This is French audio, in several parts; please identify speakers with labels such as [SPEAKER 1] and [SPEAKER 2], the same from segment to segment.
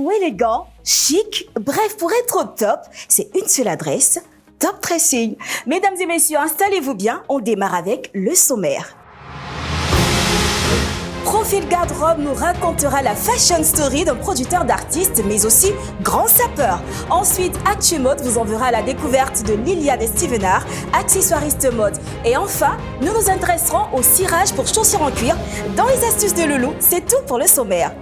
[SPEAKER 1] ou élégant, chic, bref, pour être au top, c'est une seule adresse, Top Dressing. Mesdames et messieurs, installez-vous bien, on démarre avec le sommaire. Profil Garde-robe nous racontera la fashion story d'un producteur d'artistes, mais aussi grand sapeur. Ensuite, Actu Mode vous enverra à la découverte de Liliane Stevenard, accessoiriste mode. Et enfin, nous nous intéresserons au cirage pour chaussures en cuir. Dans les astuces de Loulou, c'est tout pour le sommaire.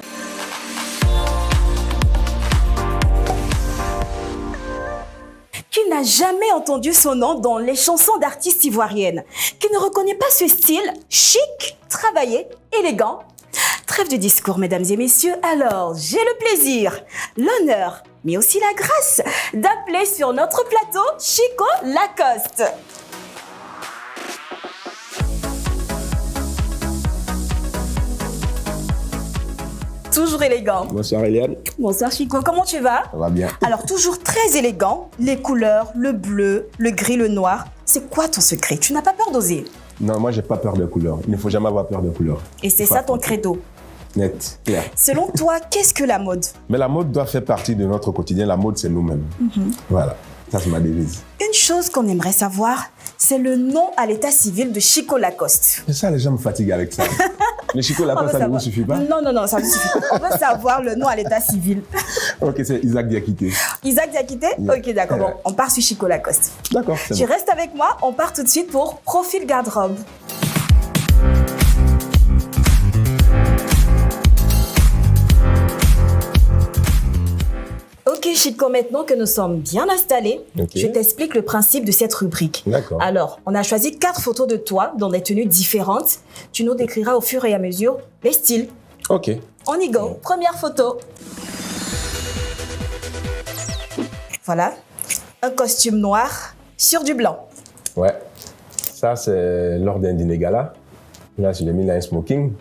[SPEAKER 1] Qui n'a jamais entendu son nom dans les chansons d'artistes ivoiriennes? Qui ne reconnaît pas ce style chic, travaillé, élégant? Trêve de discours, mesdames et messieurs. Alors, j'ai le plaisir, l'honneur, mais aussi la grâce d'appeler sur notre plateau Chico Lacoste. Toujours élégant.
[SPEAKER 2] Bonsoir Eliane.
[SPEAKER 1] Bonsoir Chico, comment tu vas?
[SPEAKER 2] Ça va bien.
[SPEAKER 1] Alors toujours très élégant, les couleurs, le bleu, le gris, le noir. C'est quoi ton secret? Tu n'as pas peur d'oser?
[SPEAKER 2] Non, moi j'ai pas peur de couleurs. Il ne faut jamais avoir peur de couleurs.
[SPEAKER 1] Et c'est ça ton credo?
[SPEAKER 2] Net, clair.
[SPEAKER 1] Selon toi, qu'est-ce que la mode?
[SPEAKER 2] Mais la mode doit faire partie de notre quotidien. La mode, c'est nous-mêmes. Voilà, ça c'est ma devise.
[SPEAKER 1] Une chose qu'on aimerait savoir, c'est le nom à l'état civil de Chico Lacoste.
[SPEAKER 2] Mais ça, les gens me fatiguent avec ça. Mais Chico Lacoste, ça ne vous suffit pas?
[SPEAKER 1] Non, ça ne suffit pas. On veut savoir le nom à l'état civil.
[SPEAKER 2] Ok, c'est Isaac Diakité.
[SPEAKER 1] Isaac Diakité?
[SPEAKER 2] Yeah.
[SPEAKER 1] Ok, d'accord. Bon, on part sur Chico Lacoste.
[SPEAKER 2] D'accord, c'est
[SPEAKER 1] Tu
[SPEAKER 2] bon.
[SPEAKER 1] restes avec moi, on part tout de suite pour Profil Garde-robe. Ok Chico, maintenant que nous sommes bien installés, je t'explique le principe de cette rubrique.
[SPEAKER 2] D'accord.
[SPEAKER 1] Alors, on a choisi 4 photos de toi dans des tenues différentes. Tu nous décriras au fur et à mesure les styles.
[SPEAKER 2] Ok.
[SPEAKER 1] On y go. Première photo. Voilà. Un costume noir sur du blanc.
[SPEAKER 2] Ouais. Ça, c'est lors d'un dîner gala. Là, j'ai mis là un smoking.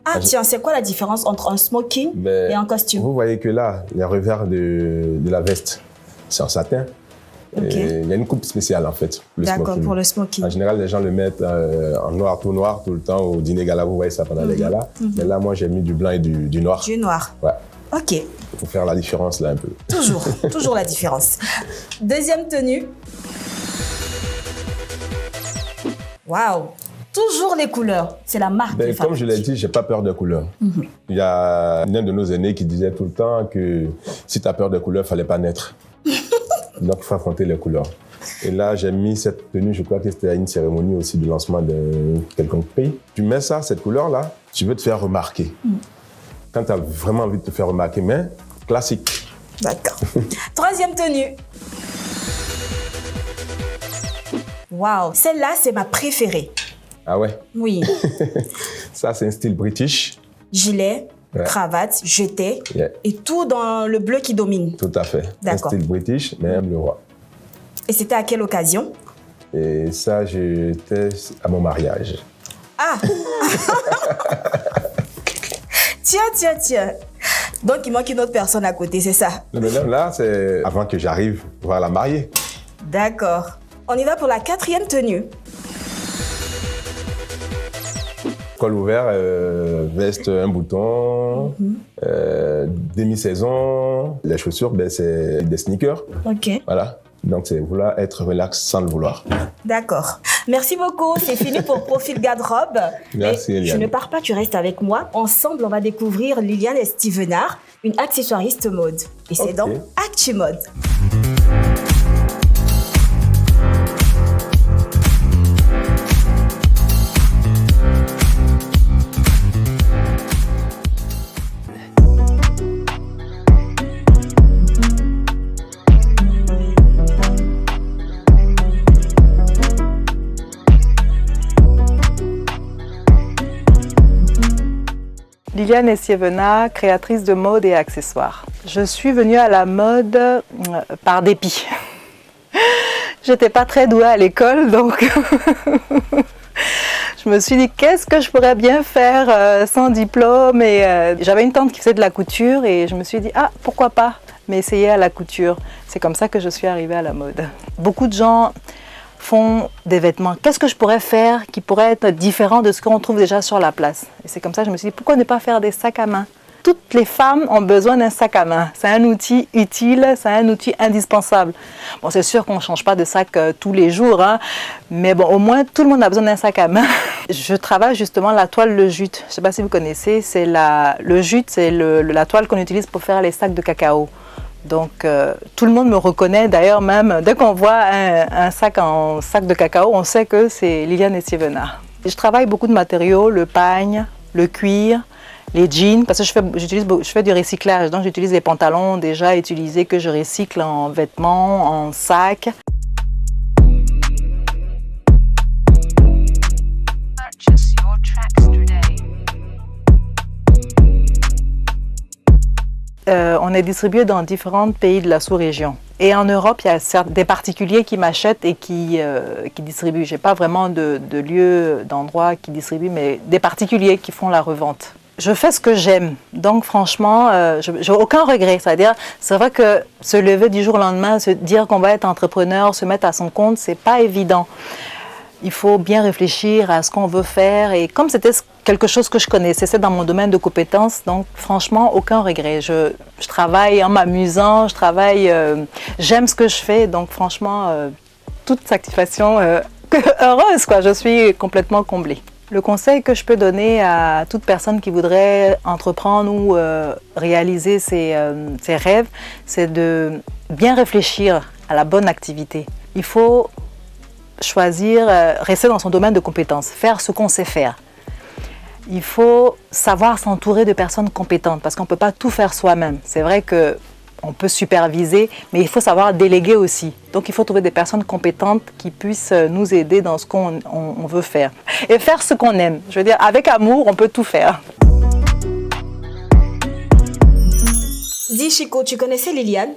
[SPEAKER 1] Ah tiens, c'est quoi la différence entre un smoking et un costume?
[SPEAKER 2] Vous voyez que là, les revers de la veste, c'est en satin.
[SPEAKER 1] Ok.
[SPEAKER 2] Et il y a une coupe spéciale en fait.
[SPEAKER 1] D'accord, pour le smoking.
[SPEAKER 2] En général, les gens le mettent en noir tout le temps au dîner gala. Vous voyez ça pendant les galas. Mais là, moi, j'ai mis du blanc et du noir.
[SPEAKER 1] Du noir.
[SPEAKER 2] Ouais.
[SPEAKER 1] Ok.
[SPEAKER 2] Il faut faire la différence là un peu.
[SPEAKER 1] Toujours la différence. Deuxième tenue. Waouh! Toujours les couleurs. C'est la marque.
[SPEAKER 2] Comme je l'ai dit, j'ai pas peur de couleurs. Il y a l'un de nos aînés qui disait tout le temps que si tu as peur de couleurs, il fallait pas naître. Donc, il faut affronter les couleurs. Et là, j'ai mis cette tenue, je crois que c'était à une cérémonie aussi de lancement de quelconque pays. Tu mets ça, cette couleur-là, tu veux te faire remarquer. Quand tu as vraiment envie de te faire remarquer, mais classique.
[SPEAKER 1] D'accord. Troisième tenue. Waouh, celle-là, c'est ma préférée.
[SPEAKER 2] Ah ouais?
[SPEAKER 1] Oui.
[SPEAKER 2] Ça, c'est un style british.
[SPEAKER 1] Gilet,
[SPEAKER 2] Ouais.
[SPEAKER 1] cravate, jeté,
[SPEAKER 2] Yeah.
[SPEAKER 1] et tout dans le bleu qui domine.
[SPEAKER 2] Tout à fait.
[SPEAKER 1] D'accord.
[SPEAKER 2] Un style british, mais même le roi.
[SPEAKER 1] Et c'était à quelle occasion?
[SPEAKER 2] Et ça, j'étais à mon mariage.
[SPEAKER 1] Ah! Tiens. Donc, il manque une autre personne à côté, c'est ça?
[SPEAKER 2] Le madame là, c'est avant que j'arrive voir la mariée.
[SPEAKER 1] D'accord. On y va pour la 4e tenue.
[SPEAKER 2] Col ouvert, veste, un bouton, demi-saison. Les chaussures, c'est des sneakers.
[SPEAKER 1] Ok.
[SPEAKER 2] Voilà. Donc, c'est vouloir être relax sans le vouloir.
[SPEAKER 1] D'accord. Merci beaucoup. C'est fini pour Profil Garde-robe.
[SPEAKER 2] Merci,
[SPEAKER 1] Et
[SPEAKER 2] Eliane.
[SPEAKER 1] je ne pars pas, tu restes avec moi. Ensemble, on va découvrir Liliane Stevenard, une accessoiriste mode. Et c'est
[SPEAKER 2] Ok.
[SPEAKER 1] dans Actu Mode.
[SPEAKER 3] Liliane Stevenard, créatrice de mode et accessoires. Je suis venue à la mode par dépit. J'étais pas très douée à l'école, donc je me suis dit qu'est-ce que je pourrais bien faire sans diplôme. Et j'avais une tante qui faisait de la couture et je me suis dit ah pourquoi pas m'essayer à la couture. C'est comme ça que je suis arrivée à la mode. Beaucoup de gens font des vêtements. Qu'est-ce que je pourrais faire qui pourrait être différent de ce qu'on trouve déjà sur la place? Et c'est comme ça que je me suis dit, pourquoi ne pas faire des sacs à main? toutes les femmes ont besoin d'un sac à main. C'est un outil utile, c'est un outil indispensable. Bon, c'est sûr qu'on ne change pas de sac tous les jours, hein, mais bon, au moins tout le monde a besoin d'un sac à main. Je travaille justement la toile le jute. Je ne sais pas si vous connaissez, le jute, c'est la toile qu'on utilise pour faire les sacs de cacao. Donc tout le monde me reconnaît, d'ailleurs même dès qu'on voit un sac en sac de cacao, on sait que c'est Liliane Estivenard. Je travaille beaucoup de matériaux, le pagne, le cuir, les jeans, parce que je fais du recyclage, donc j'utilise les pantalons déjà utilisés que je recycle en vêtements, en sacs. On est distribué dans différents pays de la sous-région. Et en Europe, il y a des particuliers qui m'achètent et qui distribuent. Je n'ai pas vraiment de lieu, d'endroit qui distribue, mais des particuliers qui font la revente. Je fais ce que j'aime. Donc franchement, je n'ai aucun regret. C'est-à-dire, c'est vrai que se lever du jour au lendemain, se dire qu'on va être entrepreneur, se mettre à son compte, ce n'est pas évident. Il faut bien réfléchir à ce qu'on veut faire. Et comme c'était quelque chose que je connaissais, c'est dans mon domaine de compétences, donc franchement, aucun regret. Je travaille en m'amusant, j'aime ce que je fais, donc franchement, toute satisfaction, heureuse, quoi. Je suis complètement comblée. Le conseil que je peux donner à toute personne qui voudrait entreprendre ou réaliser ses rêves, c'est de bien réfléchir à la bonne activité. Il faut choisir, rester dans son domaine de compétences, faire ce qu'on sait faire. Il faut savoir s'entourer de personnes compétentes parce qu'on ne peut pas tout faire soi-même. C'est vrai qu'on peut superviser, mais il faut savoir déléguer aussi. Donc il faut trouver des personnes compétentes qui puissent nous aider dans ce qu'on veut faire. Et faire ce qu'on aime. Je veux dire, avec amour, on peut tout faire.
[SPEAKER 1] Dis Chico, tu connaissais Liliane?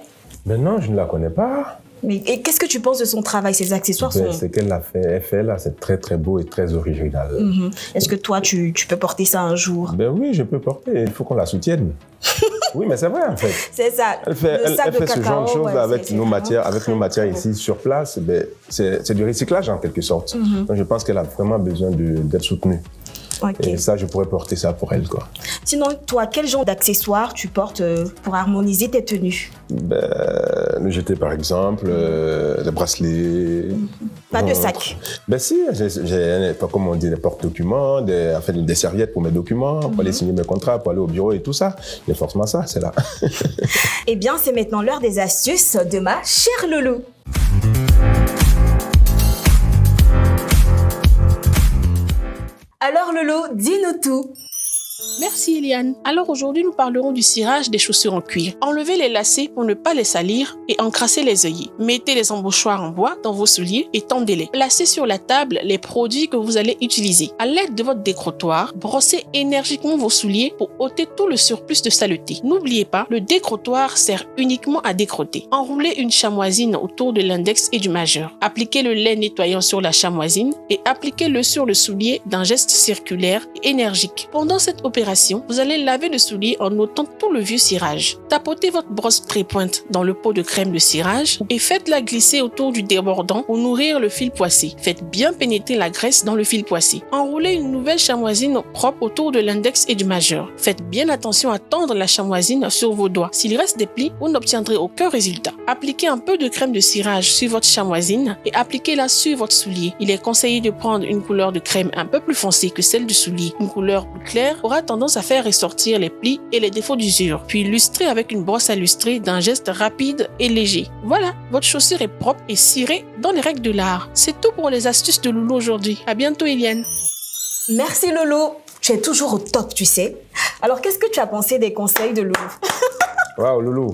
[SPEAKER 2] Ben non, je ne la connais pas.
[SPEAKER 1] Et qu'est-ce que tu penses de son travail? Ses accessoires sont...
[SPEAKER 2] Ce qu'elle a fait, elle fait là, c'est très très beau et très original.
[SPEAKER 1] Est-ce que toi, tu peux porter ça un jour?
[SPEAKER 2] Ben oui, je peux porter. Il faut qu'on la soutienne. Oui, mais c'est vrai en fait.
[SPEAKER 1] C'est ça.
[SPEAKER 2] Elle fait ce genre de choses avec nos matières ici sur place. Ben, c'est du recyclage en quelque sorte. Donc je pense qu'elle a vraiment besoin d'être soutenue. Okay. Et ça, je pourrais porter ça pour elle, quoi.
[SPEAKER 1] Sinon, toi, quel genre d'accessoires tu portes pour harmoniser tes tenues?
[SPEAKER 2] Le jeté, par exemple, les bracelets.
[SPEAKER 1] Pas de sac?
[SPEAKER 2] Ben si, j'ai, comme on dit, des porte-documents, des serviettes pour mes documents, pour aller signer mes contrats, pour aller au bureau et tout ça. Il y a forcément ça, c'est là.
[SPEAKER 1] Eh bien, c'est maintenant l'heure des astuces de ma chère Loulou. Alors Lolo, dis-nous tout.
[SPEAKER 4] Merci Eliane. Alors aujourd'hui, nous parlerons du cirage des chaussures en cuir. Enlevez les lacets pour ne pas les salir et encrasser les œillets. Mettez les embouchoirs en bois dans vos souliers et tendez-les. Placez sur la table les produits que vous allez utiliser. À l'aide de votre décrottoir, brossez énergiquement vos souliers pour ôter tout le surplus de saleté. N'oubliez pas, le décrottoir sert uniquement à décrotter. Enroulez une chamoisine autour de l'index et du majeur. Appliquez le lait nettoyant sur la chamoisine et appliquez-le sur le soulier d'un geste circulaire et énergique. Pendant cette opération, vous allez laver le soulier en ôtant tout le vieux cirage. Tapotez votre brosse trépointe dans le pot de crème de cirage et faites-la glisser autour du débordant pour nourrir le fil poissé. Faites bien pénétrer la graisse dans le fil poissé. Enroulez une nouvelle chamoisine propre autour de l'index et du majeur. Faites bien attention à tendre la chamoisine sur vos doigts. S'il reste des plis, vous n'obtiendrez aucun résultat. Appliquez un peu de crème de cirage sur votre chamoisine et appliquez-la sur votre soulier. Il est conseillé de prendre une couleur de crème un peu plus foncée que celle du soulier. Une couleur plus claire aura tendance à faire ressortir les plis et les défauts d'usure, puis lustrez avec une brosse à lustrer d'un geste rapide et léger. Voilà, votre chaussure est propre et cirée dans les règles de l'art. C'est tout pour les astuces de Loulou aujourd'hui. À bientôt Eliane.
[SPEAKER 1] Merci Lolo, tu es toujours au top, tu sais. Alors qu'est-ce que tu as pensé des conseils de Loulou?
[SPEAKER 2] Waouh, Loulou.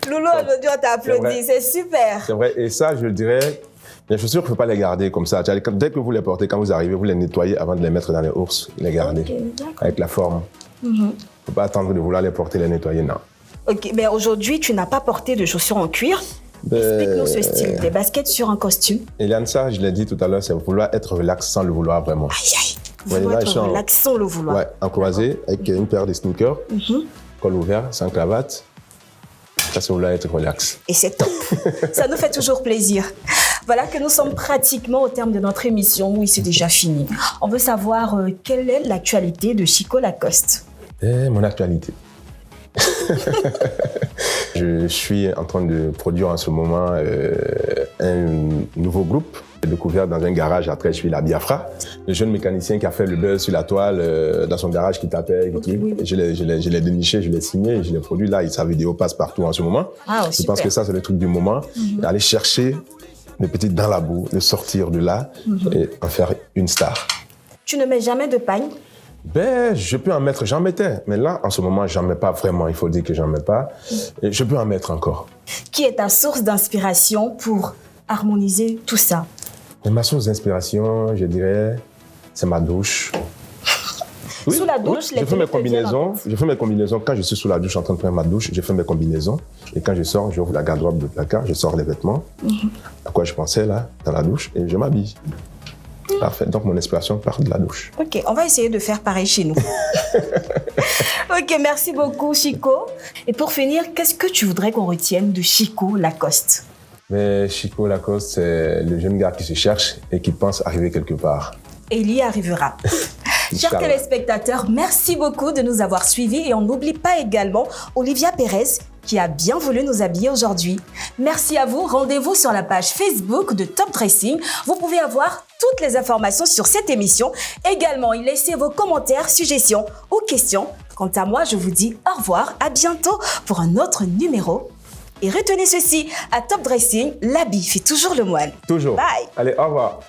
[SPEAKER 1] Loulou, aujourd'hui on t'a applaudi, c'est super.
[SPEAKER 2] C'est vrai, et ça je dirais... Les chaussures, il ne faut pas les garder comme ça. Dès que vous les portez, quand vous arrivez, vous les nettoyez avant de les mettre dans les ours, les garder avec la forme. Il ne faut pas attendre de vouloir les porter, les nettoyer, non.
[SPEAKER 1] Ok, mais aujourd'hui, tu n'as pas porté de chaussures en cuir. Explique-nous ce style, des baskets sur un costume.
[SPEAKER 2] Eliane, ça, je l'ai dit tout à l'heure, c'est vouloir être relax sans le vouloir vraiment.
[SPEAKER 1] Aïe, aïe. Vouloir être relax sans le vouloir.
[SPEAKER 2] Ouais, en croisé, avec une paire de sneakers, col ouvert, sans cravate. Ça, c'est vouloir être relax.
[SPEAKER 1] Et c'est top. Ça nous fait toujours plaisir. Voilà que nous sommes pratiquement au terme de notre émission. Oui, c'est déjà fini. On veut savoir quelle est l'actualité de Chico Lacoste.
[SPEAKER 2] Mon actualité. Je suis en train de produire en ce moment un nouveau groupe découvert dans un garage à Trècheville à Biafra. Le jeune mécanicien qui a fait le buzz sur la toile dans son garage qui tapait. Je l'ai déniché, je l'ai signé, je l'ai produit là et sa vidéo passe partout en ce moment.
[SPEAKER 1] Ah,
[SPEAKER 2] je pense que ça c'est le truc du moment. Aller chercher les petites dans la boue, de sortir de là et en faire une star.
[SPEAKER 1] Tu ne mets jamais de pagne?
[SPEAKER 2] Ben, je peux en mettre, j'en mettais. Mais là, en ce moment, j'en mets pas vraiment. Il faut dire que j'en mets pas. Et je peux en mettre encore.
[SPEAKER 1] Qui est ta source d'inspiration pour harmoniser tout ça?
[SPEAKER 2] Et ma source d'inspiration, je dirais, c'est ma douche. Oui,
[SPEAKER 1] sous la douche,
[SPEAKER 2] je fais mes combinaisons. Je fais mes combinaisons. Quand je suis sous la douche en train de prendre ma douche, je fais mes combinaisons. Et quand je sors, j'ouvre la garde-robe de placard, je sors les vêtements. À quoi je pensais là, dans la douche, et je m'habille. Parfait. Donc mon inspiration part de la douche.
[SPEAKER 1] Ok, on va essayer de faire pareil chez nous. Ok, merci beaucoup Chico. Et pour finir, qu'est-ce que tu voudrais qu'on retienne de Chico Lacoste?
[SPEAKER 2] Mais Chico Lacoste, c'est le jeune gars qui se cherche et qui pense arriver quelque part.
[SPEAKER 1] Et il y arrivera. Chers téléspectateurs, merci beaucoup de nous avoir suivis et on n'oublie pas également Olivia Pérez qui a bien voulu nous habiller aujourd'hui. Merci à vous. Rendez-vous sur la page Facebook de Top Dressing. Vous pouvez avoir toutes les informations sur cette émission. Également, laissez vos commentaires, suggestions ou questions. Quant à moi, je vous dis au revoir. À bientôt pour un autre numéro. Et retenez ceci, à Top Dressing, l'habit fait toujours le moine.
[SPEAKER 2] Toujours.
[SPEAKER 1] Bye.
[SPEAKER 2] Allez, au revoir.